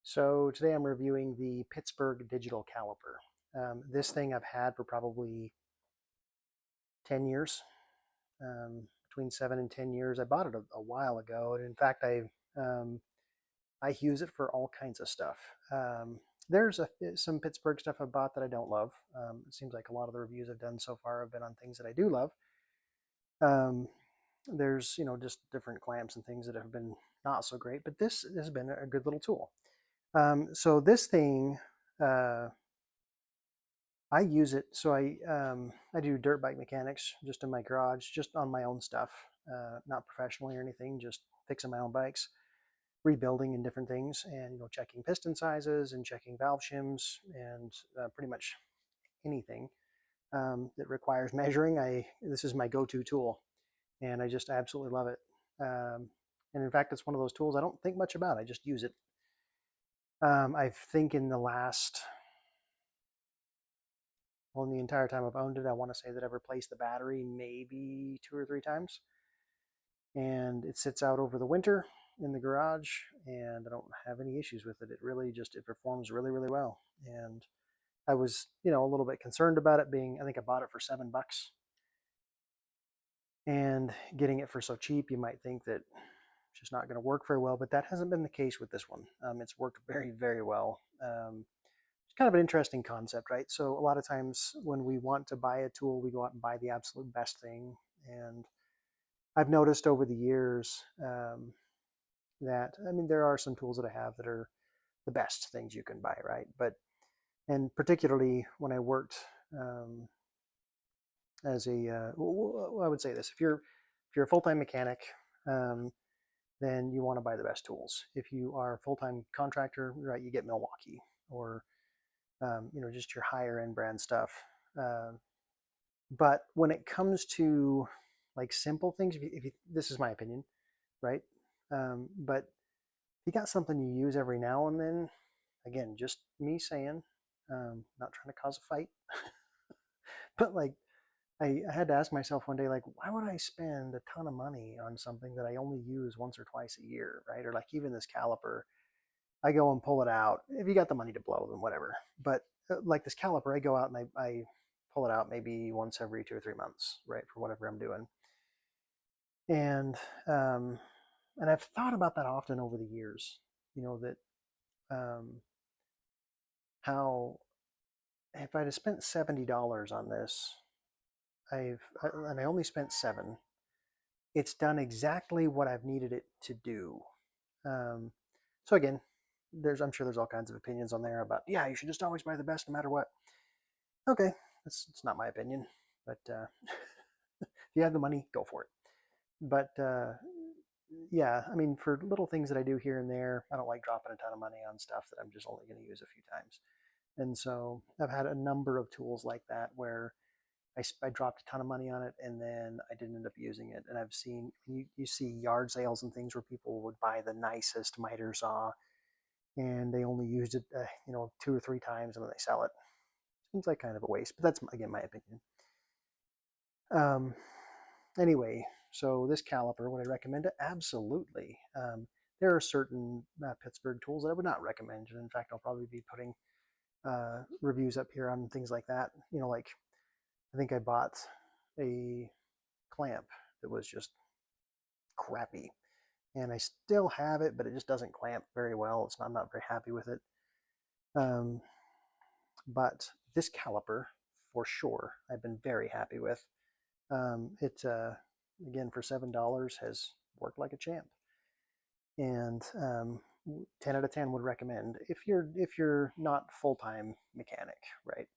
So today I'm reviewing the Pittsburgh digital caliper. This thing I've had for probably 10 years, between 7 and 10 years. I bought it a while ago, and in fact, I use it for all kinds of stuff. There's some Pittsburgh stuff I bought that I don't love. It seems like a lot of the reviews I've done so far have been on things that I do love. Um, there's just different clamps and things that have been not so great, but this has been a good little tool. So this thing. I use it, so I do dirt bike mechanics just in my garage, just on my own stuff, not professionally or anything, just fixing my own bikes, rebuilding and different things, and checking piston sizes and checking valve shims and pretty much anything that requires measuring. This is my go-to tool, and I just absolutely love it. And in fact, it's one of those tools I don't think much about. I just use it. I think in the last Well, in the entire time I've owned it, I want to say that I've replaced the battery maybe 2 or 3 times. And it sits out over the winter in the garage, and I don't have any issues with it. It performs really, really well. And I was, a little bit concerned about it being, I think I bought it for $7. And getting it for so cheap, you might think that it's just not going to work very well, but that hasn't been the case with this one. It's worked very, very well. Kind of an interesting concept, right? So a lot of times when we want to buy a tool, we go out and buy the absolute best thing. And I've noticed over the years that, there are some tools that I have that are the best things you can buy, right? And particularly when I worked as I would say this, if you're a full-time mechanic, then you want to buy the best tools. If you are a full-time contractor, right, you get Milwaukee or just your higher end brand stuff. But when it comes to like simple things, this is my opinion, right? But if you got something you use every now and then, again, just me saying, not trying to cause a fight, but like I had to ask myself one day, like, why would I spend a ton of money on something that I only use once or twice a year, right? Or like even this caliper, I go and pull it out. If you got the money to blow, then whatever. But like this caliper, I go out and I pull it out maybe once every 2 or 3 months, right, for whatever I'm doing. And um, and I've thought about that often over the years. That how if I'd have spent $70 on this, and I only spent seven. It's done exactly what I've needed it to do. Um, so again, I'm sure there's all kinds of opinions on there about, yeah, you should just always buy the best no matter what. Okay, it's not my opinion, but if you have the money, go for it. But yeah, for little things that I do here and there, I don't like dropping a ton of money on stuff that I'm just only going to use a few times. And so I've had a number of tools like that where I dropped a ton of money on it and then I didn't end up using it. And I've seen, you see yard sales and things where people would buy the nicest miter saw and they only used it, 2 or 3 times and then they sell it. Seems like kind of a waste, but that's, again, my opinion. Anyway, so this caliper, would I recommend it? Absolutely. There are certain Pittsburgh tools that I would not recommend. And in fact, I'll probably be putting reviews up here on things like that. Like I think I bought a clamp that was just crappy. And I still have it, but it just doesn't clamp very well. I'm not very happy with it. But this caliper, for sure, I've been very happy with. It again, for $7 has worked like a champ, and 10 out of 10 would recommend if you're not full-time mechanic, right?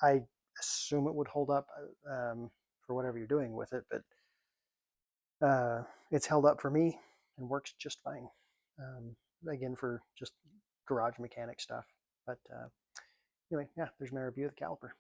I assume it would hold up for whatever you're doing with it, but it's held up for me and works just fine. Again, for just garage mechanic stuff. But anyway, yeah, there's my review of the caliper.